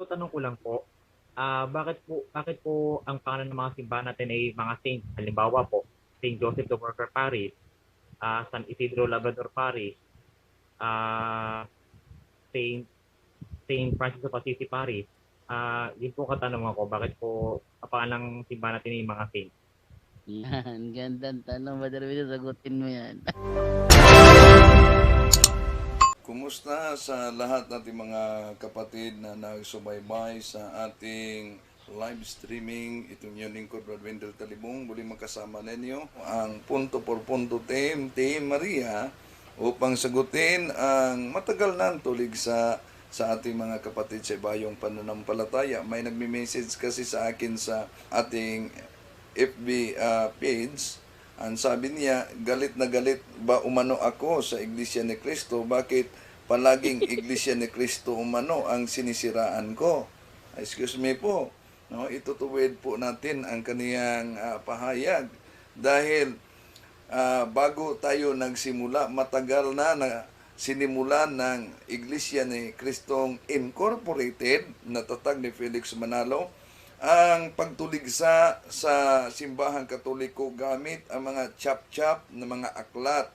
So, tanong ko lang po, bakit po ang pangalan ng mga simbahan natin ay mga saints? Halimbawa po, Saint Joseph the Worker Parish, San Isidro Labrador Parish, ah, Saint Saint Francis of Assisi Parish. Yun po katanungan ko, bakit po ang pangalan ng simbahan natin ay mga saints? Yan, gandang tanong. Madali sagutin mo yan. Kumusta sa lahat nating mga kapatid na nagsubaybay sa ating live streaming? Itong yung lingkod, Brad Wendell Talibong, muli magkasama ninyo ang punto por punto Team Maria upang sagutin ang matagal na tulig sa ating mga kapatid sa ibayong pananampalataya. May nagme-message kasi sa akin sa ating FB page. Ang sabi niya, galit na galit ba umano ako sa Iglesia ni Cristo? Bakit palaging Iglesia ni Cristo umano ang sinisiraan ko? Excuse me po. No, itutuwid po natin ang kaniyang pahayag. Dahil bago tayo nagsimula, matagal na sinimulan ng Iglesia ni Cristong Incorporated, natatag ni Felix Manalo, ang pagtuligsa sa simbahang katoliko gamit ang mga chap-chap na mga aklat.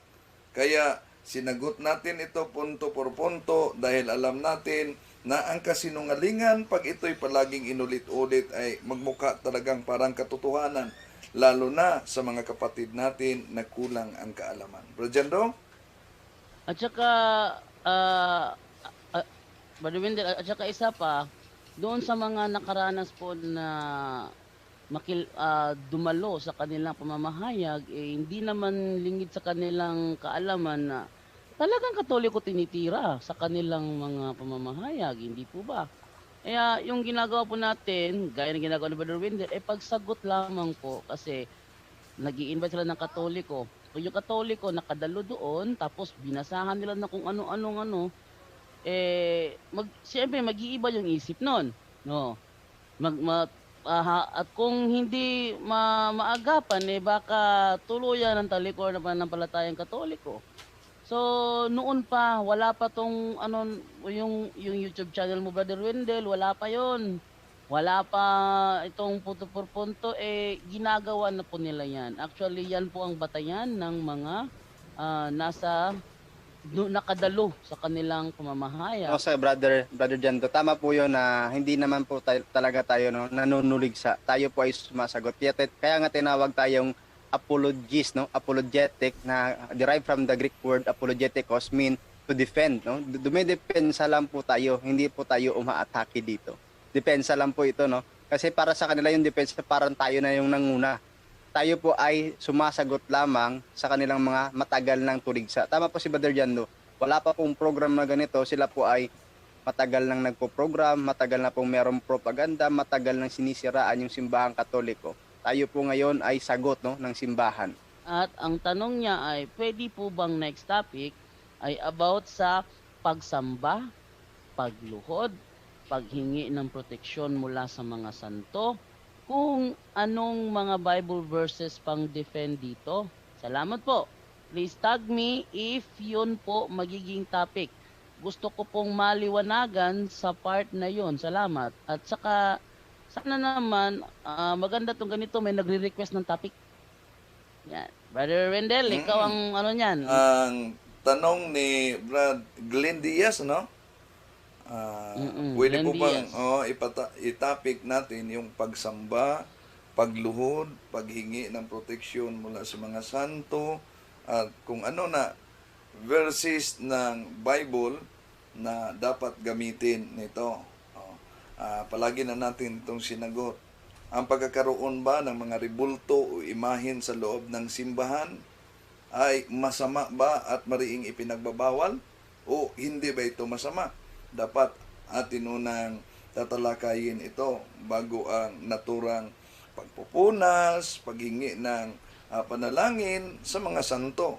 Kaya sinagot natin ito punto por punto dahil alam natin na ang kasinungalingan pag ito'y palaging inulit-ulit ay magmukha talagang parang katotohanan, lalo na sa mga kapatid natin na kulang ang kaalaman. Brajando? At saka, ah, ah, Badwinder, at saka isa pa, doon sa mga nakaranas po na dumalo sa kanilang pamamahayag, hindi naman lingid sa kanilang kaalaman na talagang katoliko tinitira sa kanilang mga pamamahayag, hindi po ba? Kaya yung ginagawa po natin, gaya ng ginagawa ni Brother Winder, pagsagot lamang po kasi nag-i-invite sila ng Katoliko. Kung yung Katoliko nakadalo doon, tapos binasahan nila na kung ano-anong ano, siyempre mag-iiba yung isip nun. No? At kung hindi maagapan, baka tuluyan ng talikor na pananampalatayang Katoliko. So, noon pa, wala pa tong yung YouTube channel mo, Brother Wendell, wala pa yon. Wala pa itong punto por punto, ginagawa na po nila yan. Actually, yan po ang batayan ng mga nasa nakadalo sa kanilang pamamahayag. No, sa brother Jando, tama po 'yon na hindi naman po talaga tayo no nanunuligsa. Tayo po ay sumasagot. Kaya nga tinawag tayong apologist, no? Apologetic na derived from the Greek word apologetikos, mean to defend, no? Dumidepensa lang po tayo, hindi po tayo umaatake dito. Depensa lang po ito, no? Kasi para sa kanila yung depensa, parang tayo na yung nanguna. Tayo po ay sumasagot lamang sa kanilang mga matagal ng tuligsa. Tama po si Brother Jando. Wala pa pong program na ganito. Sila po ay matagal nang nagpo-program, matagal na pong merong propaganda, matagal nang sinisiraan yung simbahang Katoliko. Tayo po ngayon ay sagot, no, ng simbahan. At ang tanong niya ay, pwede po bang next topic ay about sa pagsamba, pagluhod, paghingi ng proteksyon mula sa mga santo, kung anong mga Bible verses pang defend dito. Salamat po. Please tag me if yun po magiging topic. Gusto ko pong maliwanagan sa part na yun. Salamat. At saka, sana naman, maganda tong ganito, may nagre-request ng topic. Yan. Brother Wendell, ikaw ang ano niyan. Ang tanong ni Brad Glenn Diaz, no? Pwede Glenn po bang Diaz. itapik natin yung pagsamba, pagluhod, paghingi ng proteksyon mula sa mga santo, at kung ano na verses ng Bible na dapat gamitin nito. Palagi na natin itong sinagot. Ang pagkakaroon ba ng mga rebulto o imahin sa loob ng simbahan ay masama ba at mariing ipinagbabawal? O hindi ba ito masama? Dapat atin unang tatalakayin ito bago ang naturang pagpupunas, paghingi ng panalangin sa mga santo.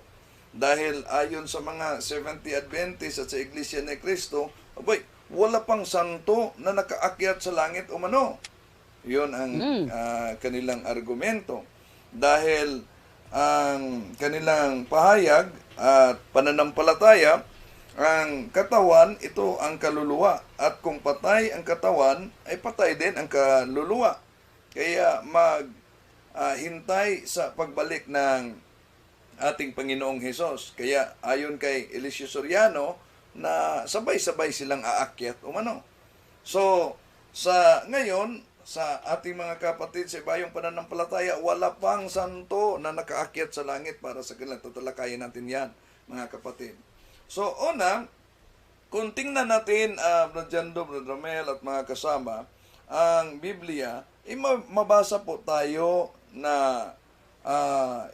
Dahil ayon sa mga 70 Adventist at sa Iglesia ni Cristo, wala pang santo na nakaakyat sa langit umano. Yun ang kanilang argumento. Dahil ang kanilang pahayag at pananampalataya Ang katawan, ito ang kaluluwa. At kung patay ang katawan, ay patay din ang kaluluwa. Kaya hintay sa pagbalik ng ating Panginoong Hesus. Kaya ayon kay Eliseo Soriano, na sabay-sabay silang aakyat umano. So, sa ngayon, sa ating mga kapatid sa ibayong pananampalataya, wala pang santo na nakaakyat sa langit para sa kanilang tatalakayin natin yan, mga kapatid. So, una, kung tingnan natin, Brother Jando, Brother Romel at mga kasama, ang Biblia, mabasa po tayo na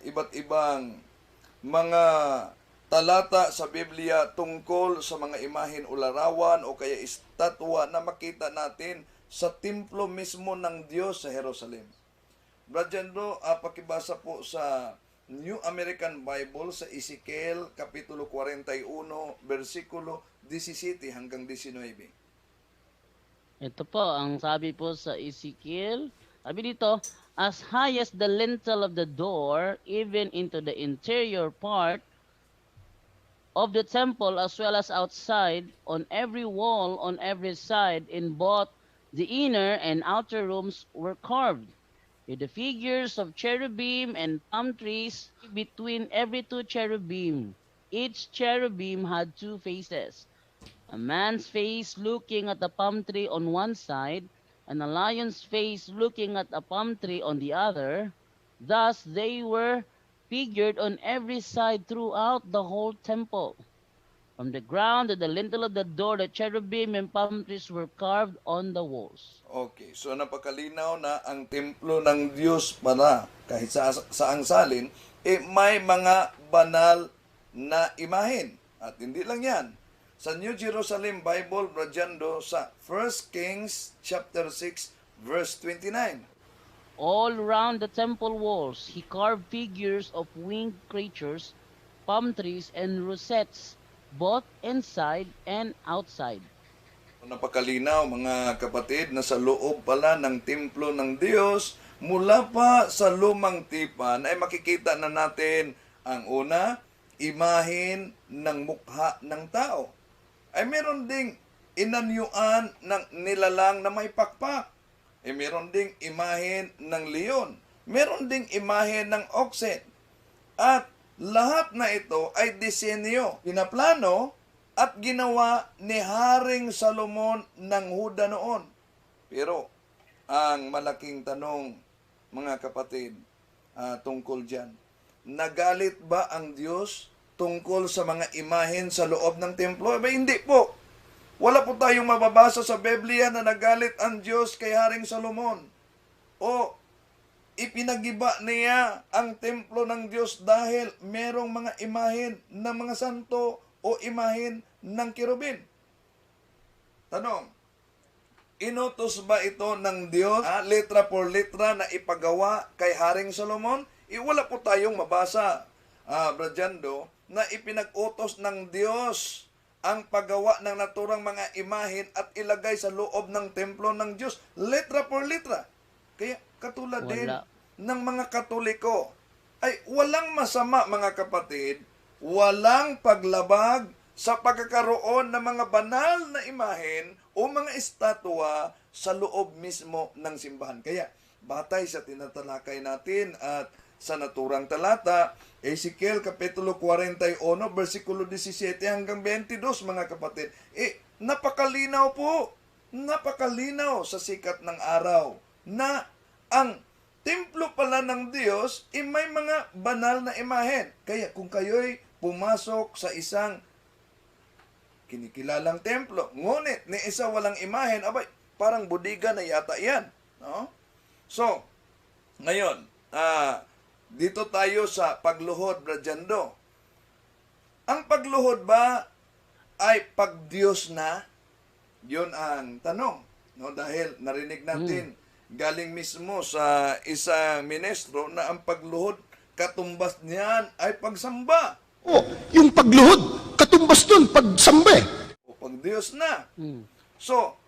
iba't ibang mga talata sa Biblia tungkol sa mga imahen o larawan o kaya estatwa na makita natin sa templo mismo ng Diyos sa Jerusalem. Brother Jando, pakibasa po sa New American Bible sa Ezekiel Kapitulo 41, versikulo 17 hanggang 19. Ito po, ang sabi po sa Ezekiel, sabi dito, as high as the lintel of the door, even into the interior part of the temple as well as outside, on every wall, on every side, in both the inner and outer rooms were carved, with the figures of cherubim and palm trees between every two cherubim. Each cherubim had two faces, a man's face looking at the palm tree on one side, and a lion's face looking at a palm tree on the other. Thus they were figured on every side throughout the whole temple. From the ground to the lintel of the door, the cherubim and palm trees were carved on the walls. Okay, so napakalinaw na ang templo ng Diyos pala, kahit sa salin, may mga banal na imahen. At hindi lang yan. Sa New Jerusalem Bible, Brajando, sa 1 Kings chapter 6, verse 29. All round the temple walls, he carved figures of winged creatures, palm trees, and rosettes, both inside and outside. Napakalinaw mga kapatid na sa loob pala ng templo ng Diyos, mula pa sa lumang tipan ay makikita na natin ang una, imahen ng mukha ng tao. Ay meron ding inanyuan ng nilalang na may pakpak. Ay meron ding imahen ng leon. Meron ding imahen ng oxen. At lahat na ito ay disenyo, pinaplano at ginawa ni Haring Salomon ng Huda noon. Pero ang malaking tanong, mga kapatid, tungkol dyan, nagalit ba ang Diyos tungkol sa mga imahen sa loob ng templo? Hindi po. Wala po tayong mababasa sa Biblia na nagalit ang Diyos kay Haring Salomon. O ipinagiba niya ang templo ng Diyos dahil merong mga imahen ng mga santo o imahen ng kirubin. Tanong, inutos ba ito ng Diyos, letra por letra na ipagawa kay Haring Solomon? Wala po tayong mabasa, Brajando, na ipinag-utos ng Diyos ang paggawa ng naturang mga imahen at ilagay sa loob ng templo ng Diyos, letra por letra. Kaya katulad din ng mga Katoliko, ay walang masama mga kapatid, walang paglabag sa pagkakaroon ng mga banal na imahen o mga estatwa sa loob mismo ng simbahan. Kaya batay sa tinatalakay natin at sa naturang talata, Ezekiel Kapitulo 41, versikulo 17 hanggang 22, mga kapatid. Napakalinaw po, napakalinaw sa sikat ng araw na ang templo pala ng Diyos may mga banal na imahen. Kaya kung kayo'y pumasok sa isang kinikilalang templo, ngunit ni isa walang imahen, abay, parang budiga na yata yan. No? So, ngayon, dito tayo sa pagluhod, Brajando. Ang pagluhod ba ay pagdiyos na? Yun ang tanong. No? Dahil narinig natin, galing mismo sa isang ministro na ang pagluhod, katumbas niyan ay pagsamba. Yung pagluhod, katumbas dun, pagsamba eh. O pagdiyos na. So,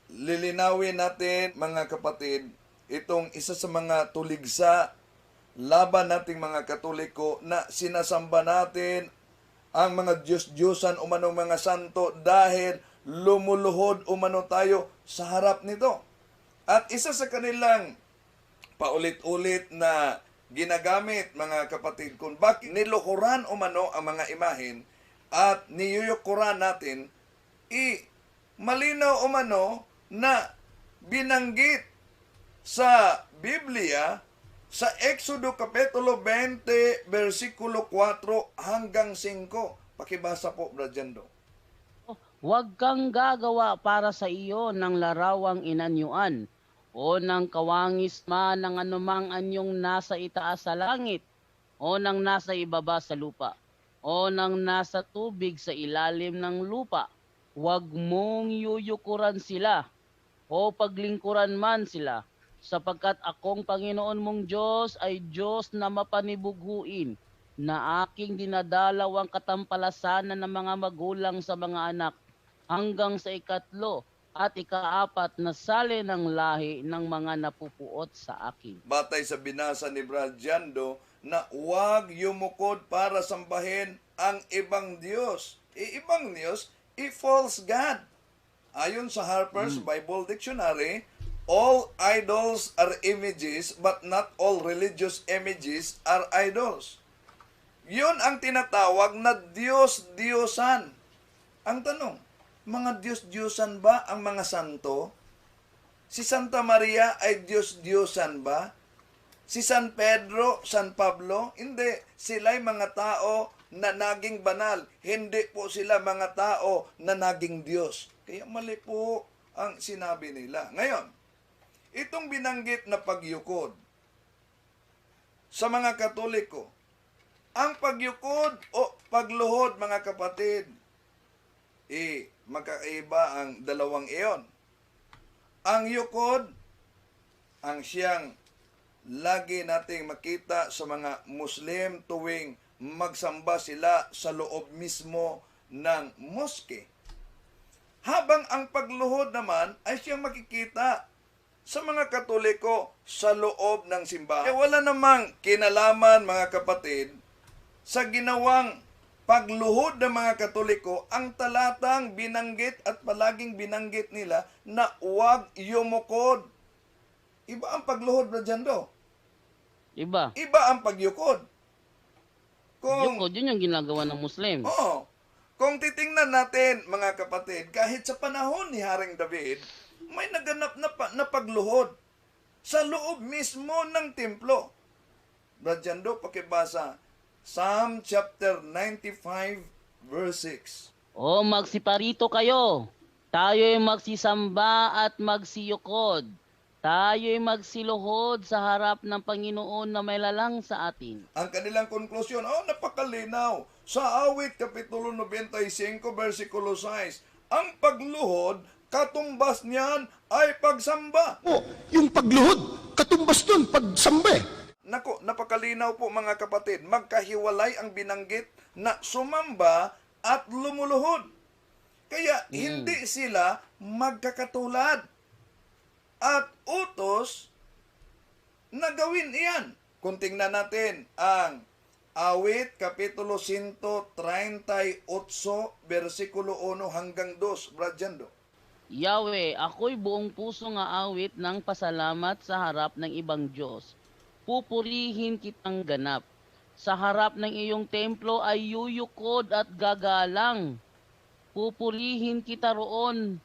lilinawin natin, mga kapatid, itong isa sa mga tuligsa laban nating mga Katoliko na sinasamba natin ang mga Diyos-Diyosan umano mga santo dahil lumuluhod umano tayo sa harap nito. At isa sa kanilang paulit-ulit na ginagamit, mga kapatid, kung bakit niluhuran umano ang mga imahen at niyuyukuran natin, malinaw umano na binanggit sa Biblia sa Exodo Kapitulo 20, versikulo 4 hanggang 5. Pakibasa po, Bradyando. Huwag kang gagawa para sa iyo ng larawang inanyuan o ng kawangis man ng anumang anyong nasa itaas sa langit o ng nasa ibaba sa lupa o ng nasa tubig sa ilalim ng lupa. Huwag mong yuyukuran sila o paglingkuran man sila, sapagkat akong Panginoon mong Diyos ay Diyos na mapanibughuin, na aking dinadalawang katampalasanan ng mga magulang sa mga anak, hanggang sa ikatlo at ikaapat na sali ng lahi ng mga napupuot sa akin. Batay sa binasa ni Bradyando na huwag yumukod para sambahin ang ibang Diyos. Ibang Diyos, false God. Ayon sa Harper's Bible Dictionary, all idols are images, but not all religious images are idols. Yun ang tinatawag na Diyos-Diyosan. Ang tanong, mga Diyos-Diyosan ba ang mga santo? Si Santa Maria ay Diyos-Diyosan ba? Si San Pedro, San Pablo? Hindi. Sila'y mga tao na naging banal. Hindi po sila mga tao na naging Diyos. Kaya mali po ang sinabi nila. Ngayon, itong binanggit na pagyukod sa mga Katoliko, ang pagyukod o pagluhod, mga kapatid, magkaiba ang dalawang iyon. Ang yukod, ang siyang lagi nating makita sa mga Muslim tuwing magsamba sila sa loob mismo ng moske. Habang ang pagluhod naman ay siyang makikita sa mga Katoliko sa loob ng simbahan. Wala namang kinalaman, mga kapatid, sa ginawang pagluhod ng mga Katoliko ang talatang binanggit at palaging binanggit nila na huwag yumukod. Iba ang pagluhod, Bradyando. Iba. Iba ang pagyukod. Yukod, yun yung ginagawa ng Muslim. Oo. Kung titingnan natin, mga kapatid, kahit sa panahon ni Haring David, may naganap na pagluhod sa loob mismo ng templo. Bradyando, pakibasa Psalm chapter 95, verse 6. O magsiparito kayo, tayo'y magsisamba at magsiyukod. Tayo'y magsiluhod sa harap ng Panginoon na may lalang sa atin. Ang kanilang konklusyon, napakalinaw. Sa awit, Kapitulo 95, versikulo 6, ang pagluhod, katumbas niyan ay pagsamba. Yung pagluhod, katumbas dun, pagsamba eh. Nako, napakalinaw po, mga kapatid. Magkahiwalay ang binanggit na sumamba at lumuluhod. Kaya hindi sila magkakatulad. At utos na gawin iyan. Kung tingnan natin ang awit, Kapitulo 138, versikulo 1 hanggang 2, Bradyando. Yahweh, ako'y buong puso nga awit ng pasalamat sa harap ng ibang Diyos. Pupurihin kitang ganap. Sa harap ng iyong templo ay yuyukod at gagalang. Pupurihin kita roon.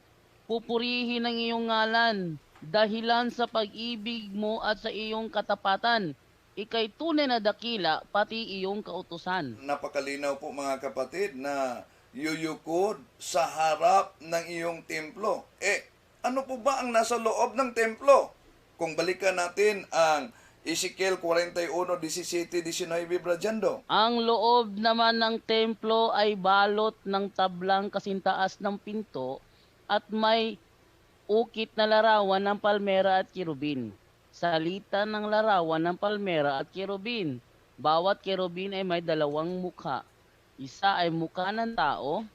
Pupurihin ang iyong ngalan. Dahilan sa pag-ibig mo at sa iyong katapatan. Ika'y tunay na dakila, pati iyong kautusan. Napakalinaw po, mga kapatid, na yuyukod sa harap ng iyong templo. Ano po ba ang nasa loob ng templo? Kung balikan natin ang Ezekiel 41, 17, 19, Bradyando. Ang loob naman ng templo ay balot ng tablang kasintaas ng pinto at may ukit na larawan ng palmera at kirubin. Salita ng larawan ng palmera at kirubin. Bawat kirubin ay may dalawang mukha. Isa ay mukha ng tao,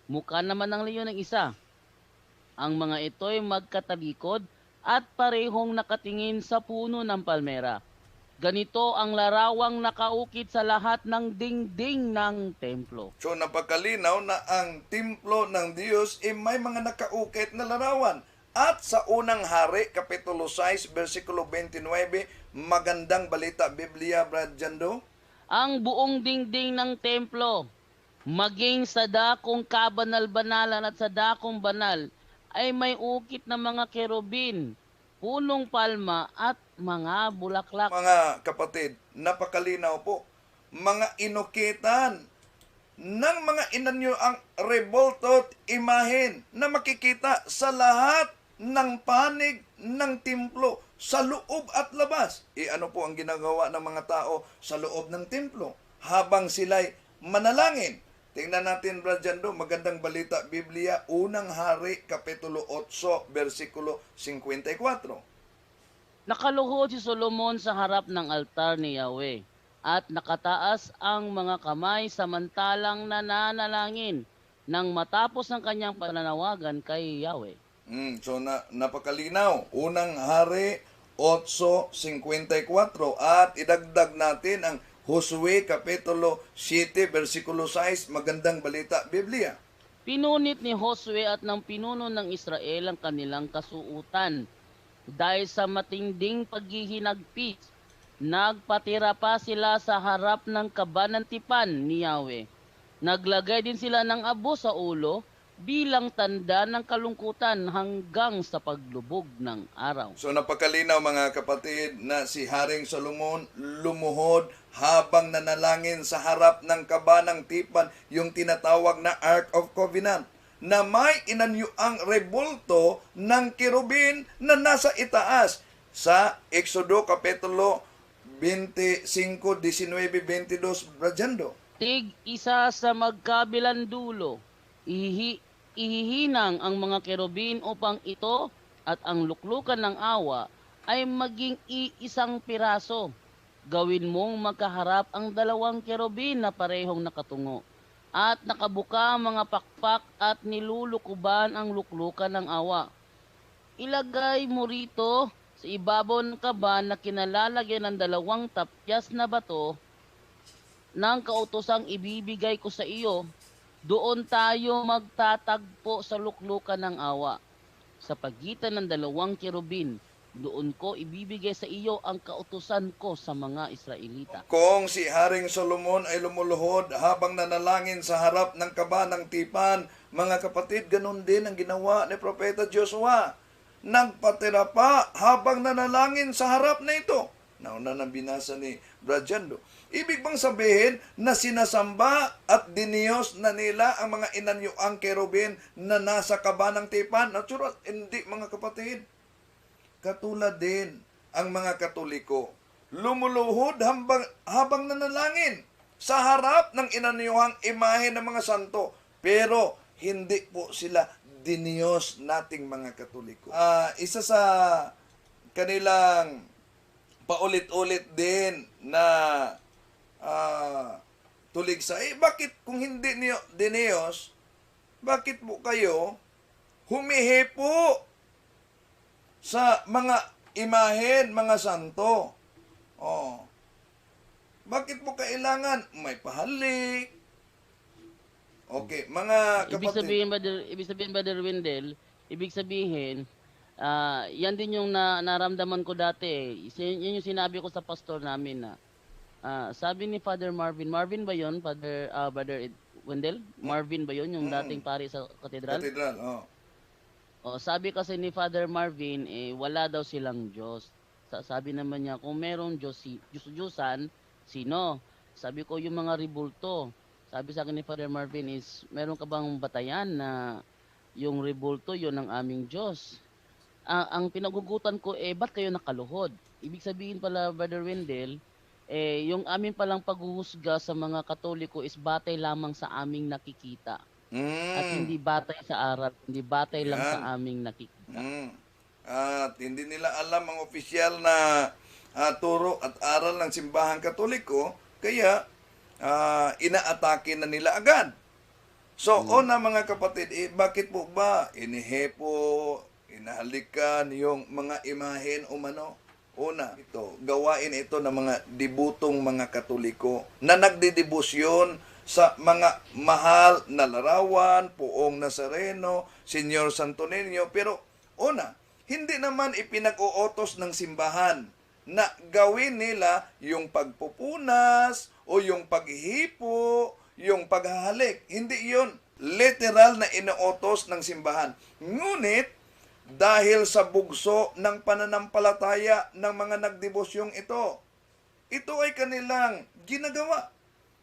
mukha naman ng leon ng isa. Ang mga ito ay magkatalikod at parehong nakatingin sa puno ng palmera. Ganito ang larawang nakaukit sa lahat ng dingding ng templo. So napakalinaw na ang templo ng Diyos ay may mga nakaukit na larawan. At sa unang hari, Kapitulo 6, versikulo 29, magandang balita, Biblia, Brad Jando. Ang buong dingding ng templo, maging sa dakong kabanal-banalan at sa dakong banal, ay may ukit na mga kerubin, punong palma at mga bulaklak. Mga kapatid, napakalinaw po. Mga inukitan ng mga inanyo ang revoltot imahen na makikita sa lahat ng panig ng templo sa loob at labas. Ano po ang ginagawa ng mga tao sa loob ng templo habang sila'y manalangin? Tingnan natin, Brad Jando, magandang balita, Biblia, unang hari, Kapitulo 8, versikulo 54. Nakaluhod si Solomon sa harap ng altar ni Yahweh at nakataas ang mga kamay samantalang nananalangin nang matapos ang kanyang pananawagan kay Yahweh. So napakalinaw. Unang hari 8:54 at idagdag natin ang Josue Kapitulo 7 versikulo 6, magandang balita, Biblia. Pinunit ni Josue at ng pinuno ng Israel ang kanilang kasuutan. Dahil sa matinding paghihinagpis, nagpatira pa sila sa harap ng kabanantipan ni Yahweh. Naglagay din sila ng abo sa ulo bilang tanda ng kalungkutan hanggang sa paglubog ng araw. So napakalinaw mga kapatid na si Haring Solomon lumuhod habang nanalangin sa harap ng kabanang tipan, yung tinatawag na Ark of Covenant, na may inanyuang rebulto ng kirubin na nasa itaas sa Exodo Kapitulo 25, 19, 22, Brajando. Tig isa sa magkabilang dulo, ihihinang ang mga kerubin upang ito at ang luklukan ng awa ay maging iisang piraso. Gawin mong magkaharap ang dalawang kerubin na parehong nakatungo at nakabuka ang mga pakpak at nilulukuban ang luklukan ng awa. Ilagay mo rito sa ibabaw ng kaban na kinalalagyan ng dalawang tapyas na bato ng kautosang ibibigay ko sa iyo. Doon tayo magtatagpo sa luklukan ng awa. Sa pagitan ng dalawang kerubin, doon ko ibibigay sa iyo ang kautusan ko sa mga Israelita. Kung si Haring Solomon ay lumuluhod habang nanalangin sa harap ng kabanang tipan, mga kapatid, ganun din ang ginawa ni Propeta Joshua. Nagpatira pa habang nanalangin sa harap na ito. Nauna nang binasa ni Brad Jando. Ibig bang sabihin na sinasamba at diniyos na nila ang mga inanyuang kerubin na nasa kabanang tipan? Natural, hindi mga kapatid. Katulad din ang mga Katoliko, lumuluhod habang nanalangin sa harap ng inanyuhang imahe ng mga santo. Pero hindi po sila diniyos nating mga Katoliko. Isa sa kanilang paulit-ulit din na tuligsa, bakit kung hindi niyo diniyos, bakit po kayo humihipo sa mga imahen, mga santo? Bakit po kailangan may pahalik? Okay, mga kapatid. Ibig sabihin, Brother Wendell, yan din yung naramdaman ko dati. Yan yung sinabi ko sa pastor namin na sabi ni Father Marvin ba yon, Brother Wendell? Marvin ba yon, yung dating pari sa katedral? Katedral, Sabi kasi ni Father Marvin, wala daw silang Diyos. Sabi naman niya, kung meron Diyos-Diyosan, sino? Sabi ko, yung mga ribulto. Sabi sa akin ni Father Marvin is, meron ka bang batayan na yung ribulto, yun ang aming Diyos? Ang pinagugutan ko, ba't kayo nakaluhod? Ibig sabihin pala, Brother Wendell, yung amin palang paghuhusga sa mga Katoliko is batay lamang sa aming nakikita. At hindi batay sa aral, hindi batay lang sa aming nakikita. At hindi nila alam ang opisyal na turo at aral ng simbahang Katoliko, kaya inaatake na nila agad. So, una mga kapatid, bakit po ba inihepo, inahalikan yung mga imahen umano? Una, gawain ito ng mga dibutong mga Katoliko na nagdidibusyon sa mga mahal na larawan, Poong Nazareno, Senyor Santo Niño. Pero una, hindi naman ipinag-uutos ng simbahan na gawin nila yung pagpupunas o yung paghihipo, yung paghahalik. Hindi yun literal na inuutos ng simbahan. Ngunit, dahil sa bugso ng pananampalataya ng mga nagdevosyong ito ay kanilang ginagawa.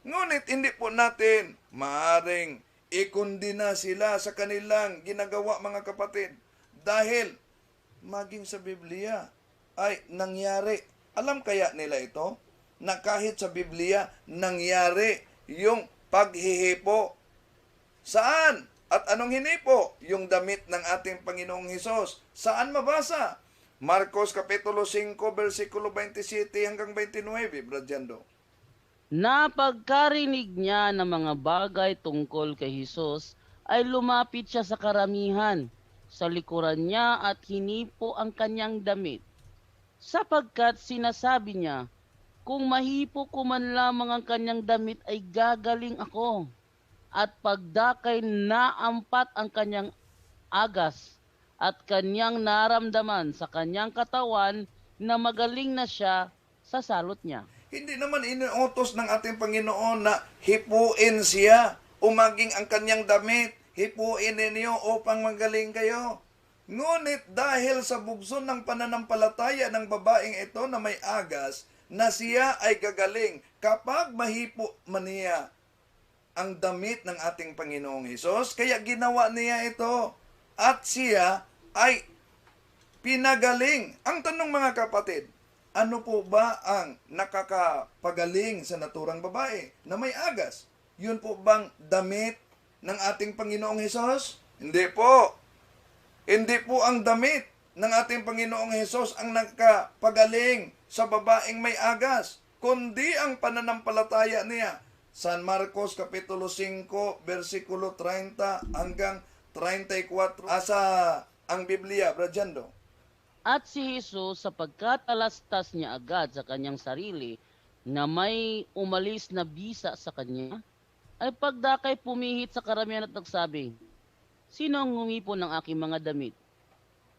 Ngunit hindi po natin maaring ikundina sila sa kanilang ginagawa, mga kapatid. Dahil maging sa Biblia ay nangyari. Alam kaya nila ito? Na kahit sa Biblia nangyari yung paghihipo. Saan? At anong hinipo? Yung damit ng ating Panginoong Hesus. Saan mabasa? Marcos Kapitulo 5, versikulo 27 hanggang 29, Brad Jando. Napagkarinig niya ng mga bagay tungkol kay Hesus, ay lumapit siya sa karamihan, sa likuran niya at hinipo ang kanyang damit. Sapagkat sinasabi niya, kung mahipo ko man lamang ang kanyang damit ay gagaling ako. At pagdakay naampat ang kanyang agas at kanyang naramdaman sa kanyang katawan na magaling na siya sa salot niya. Hindi naman inuutos ng ating Panginoon na hipuin siya o maging ang kanyang damit. Hipuin ninyo upang magaling kayo. Ngunit dahil sa bugso ng pananampalataya ng babaeng ito na may agas, na siya ay gagaling kapag mahipo man niya ang damit ng ating Panginoong Hesus, kaya ginawa niya ito. At siya ay pinagaling. Ang tanong, mga kapatid, ano po ba ang nakakapagaling sa naturang babae na may agas? Yun po bang damit ng ating Panginoong Hesus? Hindi po. Hindi po ang damit ng ating Panginoong Hesus ang nakapagaling sa babaeng may agas, kundi ang pananampalataya niya. San Marcos Kapitulo 5, versikulo 30 hanggang 34. Asa ang Biblia, Brad Jando? At si Jesus, sapagkat alastas niya agad sa kanyang sarili na may umalis na bisa sa kanya, ay pagdakay pumihit sa karamihan at nagsabi, sino ang humipon ng aking mga damit?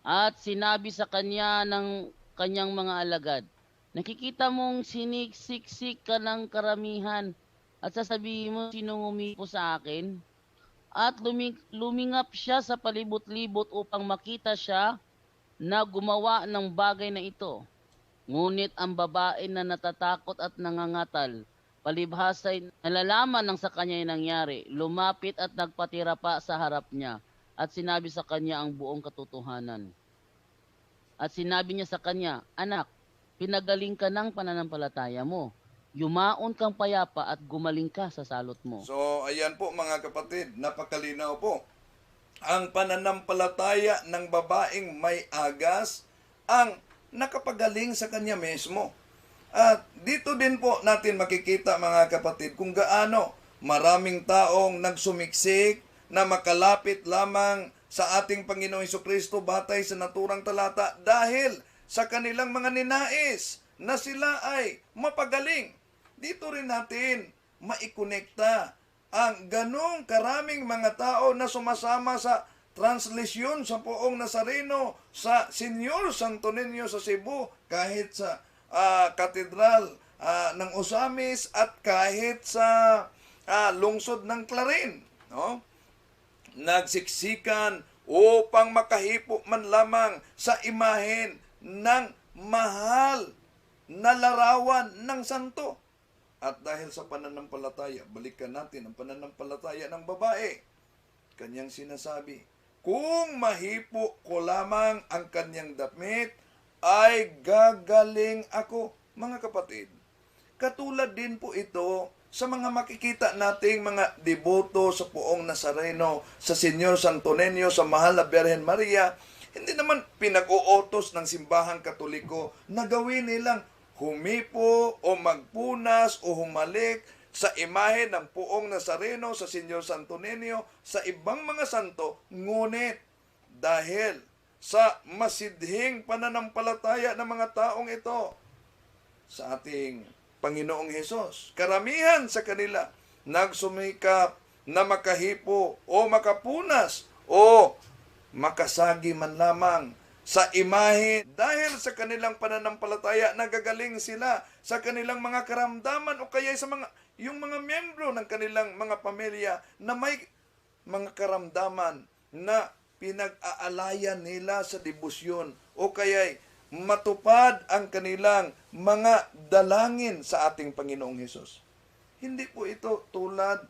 At sinabi sa kanya ng kanyang mga alagad, nakikita mong siniksiksik ka ng karamihan, at sasabihin mo, sino humipo sa akin? At lumingap siya sa palibot-libot upang makita siya na gumawa ng bagay na ito. Ngunit ang babae na natatakot at nangangatal, palibhasay nalalaman ng sa kanya yung nangyari, lumapit at nagpatira pa sa harap niya, at sinabi sa kanya ang buong katotohanan. At sinabi niya sa kanya, anak, pinagaling ka ng pananampalataya mo. Yumaon kang payapa at gumaling ka sa salot mo. So, ayan po mga kapatid, napakalinaw po. Ang pananampalataya ng babaeng may agas ang nakapagaling sa kanya mismo. At dito din po natin makikita, mga kapatid, kung gaano maraming taong nagsumiksik na makalapit lamang sa ating Panginoong Hesukristo batay sa naturang talata dahil sa kanilang mga ninais na sila ay mapagaling. Dito rin natin maikonekta ang ganong karaming mga tao na sumasama sa translasyon sa Poong Nazareno, sa Senyor Santo Niño sa Cebu, kahit sa katedral ng Osamis at kahit sa lungsod ng Clarin. No? Nagsiksikan upang makahipo man lamang sa imahen ng mahal na larawan ng santo. At dahil sa pananampalataya, balikan natin ang pananampalataya ng babae. Kanyang sinasabi, kung mahipo ko lamang ang kanyang damit, ay gagaling ako. Mga kapatid, katulad din po ito sa mga makikita nating mga deboto sa Poong Nazareno, sa Senyor Santo Niño, sa Mahal na Birhen Maria. Hindi naman pinag-uutos ng simbahang Katoliko na gawin nilang humipo o magpunas o humalik sa imahe ng Poong Nazareno, sa Senyor Santo Niño, sa ibang mga santo. Ngunit dahil sa masidhing pananampalataya ng mga taong ito sa ating Panginoong Hesus. Karamihan sa kanila nagsumikap na makahipo o makapunas o makasagi man lamang sa imahe dahil sa kanilang pananampalataya nagagaling sila sa kanilang mga karamdaman o kaya sa yung mga miyembro ng kanilang mga pamilya na may mga karamdaman na pinag-aalayan nila sa debosyon o kaya matupad ang kanilang mga dalangin sa ating Panginoong Hesus. Hindi po ito tulad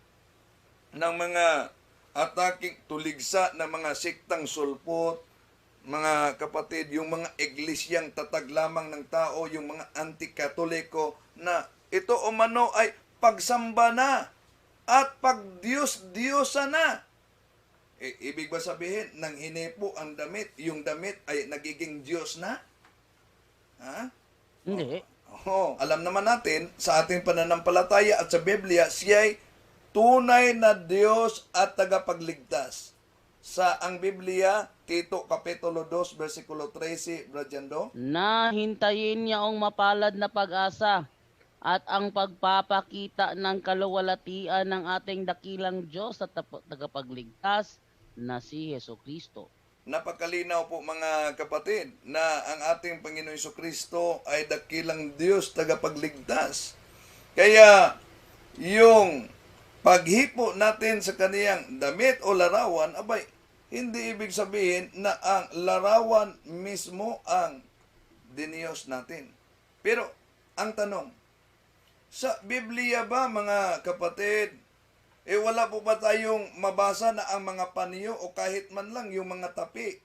ng mga ataking tuligsa ng mga siktang sulpot, mga kapatid, yung mga iglesyang tatag lamang ng tao, yung mga anti-katoliko na ito umano ay pagsamba na at pagdiyos-diyosa na. Ibig ba sabihin, nang hinipo ang damit, yung damit ay nagiging Diyos na? Ha? Hindi. Alam naman natin, sa ating pananampalataya at sa Biblia, siya'y tunay na Diyos at tagapagligtas. Sa ang Biblia, Tito Kapitulo 2, versikulo 13, Bradyando, Na hintayin niya ang mapalad na pag-asa at ang pagpapakita ng kaluwalhatian ng ating dakilang Diyos at tagapagligtas na si Hesukristo. napakalinaw po mga kapatid na ang ating Panginoong Hesukristo ay dakilang Diyos tagapagligtas. Kaya yung paghipo natin sa kaniyang damit o larawan, abay, hindi ibig sabihin na ang larawan mismo ang diniyos natin. Pero ang tanong, sa Biblia ba mga kapatid, wala po ba tayong mabasa na ang mga panyo o kahit man lang yung mga tapi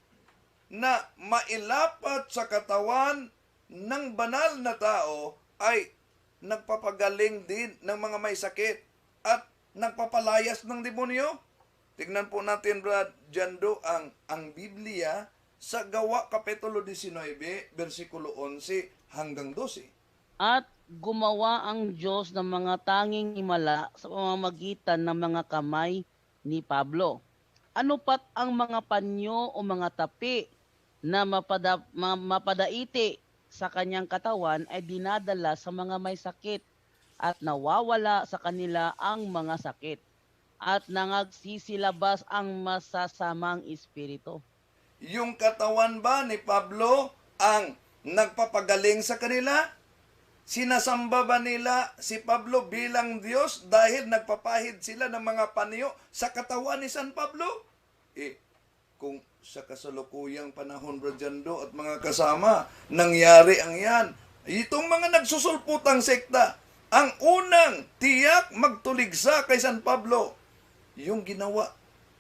na mailapat sa katawan ng banal na tao ay nagpapagaling din ng mga may sakit at nagpapalayas ng demonyo? Tignan po natin, Brad Jando, ang Biblia sa Gawa Kapitulo 19, versikulo 11 hanggang 12. At gumawa ang Diyos ng mga tanging himala sa pamamagitan ng mga kamay ni Pablo. Ano pat ang mga panyo o mga tapi na mapadaiti sa kanyang katawan ay dinadala sa mga may sakit at nawawala sa kanila ang mga sakit at nangagsisilabas ang masasamang espiritu. Yung katawan ba ni Pablo ang nagpapagaling sa kanila? Sinasamba ba nila si Pablo bilang Diyos dahil nagpapahid sila ng mga panyo sa katawan ni San Pablo? Kung sa kasalukuyang panahon, Bradyando at mga kasama, nangyari ang yan. Itong mga nagsusulputang sekta, ang unang tiyak magtuligsa kay San Pablo, yung ginawa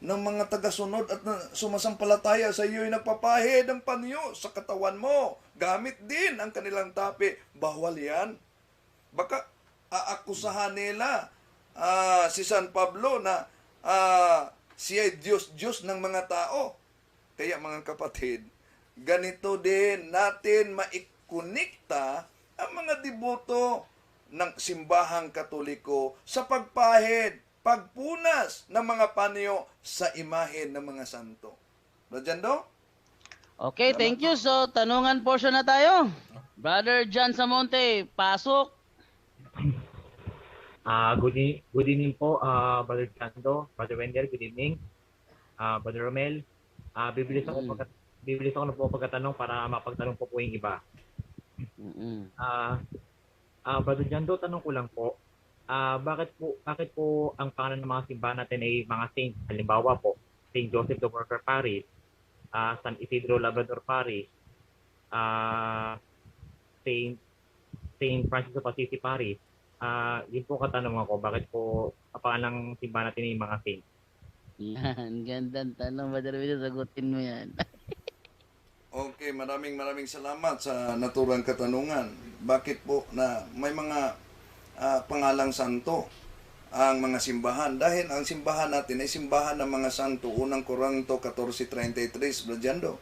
ng mga tagasunod at sumasampalataya sa iyo ay nagpapahid ng panyo sa katawan mo. Gamit din ang kanilang tapi. Bawal yan. Baka aakusahan nila si San Pablo na siya ay Diyos ng mga tao. Kaya mga kapatid, ganito din natin maikunikta ang mga deboto ng simbahang Katoliko sa pagpahid, pagpunas ng mga panyo sa imahen ng mga santo. Bradyando? Okay, thank you. So, tanungan portion na tayo. Brother John Samonte, pasok. Good evening po, Brother Chando, Brother Wendell, good evening. Brother Romel, bibilis ako na po pagkatanong para mapagtanong po yung iba. Brother Chando, tanong ko lang po, bakit po ang pangalan ng mga simbahan natin ay mga saints? Halimbawa po, St. Joseph the Worker Parish, San Isidro Labrador Parish, Saint Francis of Assisi Parish. Yun po katanungan ko, bakit po ang simbahan natin ay mga saints? Yan, gandang tanong. Madali sagutin mo yan. Okay, maraming salamat sa naturang katanungan. Bakit po na may mga pangalang santo ang mga simbahan? Dahil ang simbahan natin ay simbahan ng mga santo. Unang Korinto 14:33, Bradyando.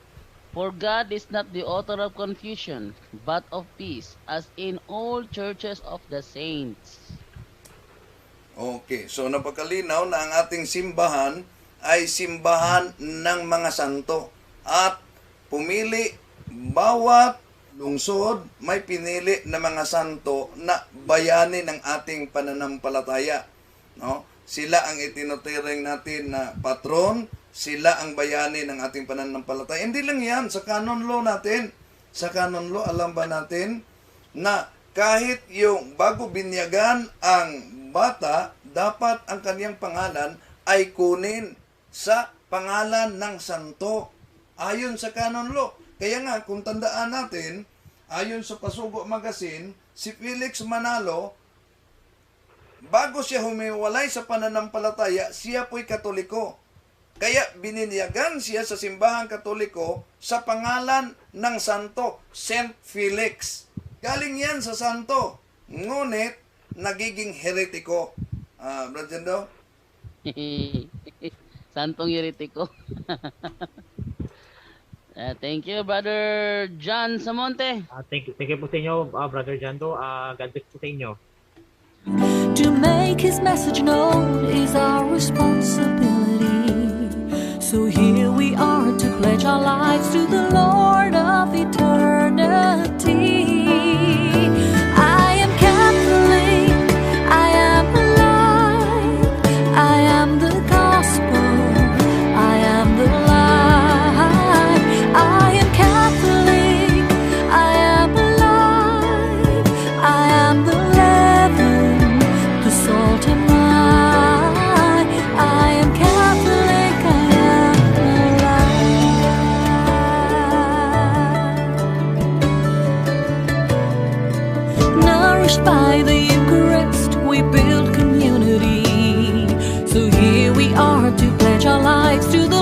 For God is not the author of confusion, but of peace, as in all churches of the saints. Okay, so napakalinaw na ang ating simbahan ay simbahan ng mga santo. At pumili, bawat lungsod may pinili na mga santo na bayani ng ating pananampalataya. No? Sila ang itinuturing natin na patron, sila ang bayani ng ating pananampalataya. Hindi lang yan, sa canon law natin. Sa canon law, alam ba natin na kahit yung bago binyagan ang bata, dapat ang kanyang pangalan ay kunin sa pangalan ng santo. Ayon sa canon law. Kaya nga, kung tandaan natin, ayon sa Pasugo Magazine, si Felix Manalo, bago siya humiwalay sa pananampalataya, siya po'y Katoliko. Kaya bininyagan siya sa simbahang Katoliko sa pangalan ng santo, Saint Felix. Galing yan sa santo. Ngunit, nagiging heretiko. Brad Jando? Santong Yeritiko. Thank you, Brother John Samonte. Thank you po sa inyo, Brother Jando. God bless po sa inyo. To make his message known is our responsibility. So here we are to pledge our lives to the Lord of eternity. I am Catholic, I am alive, I am the gospel, I am the light. I am Catholic, I am alive, I am the leaven, the salt and light. I am Catholic, I am alive. Nourished by the Eucharist, we build community. So here we are to pledge our lives to the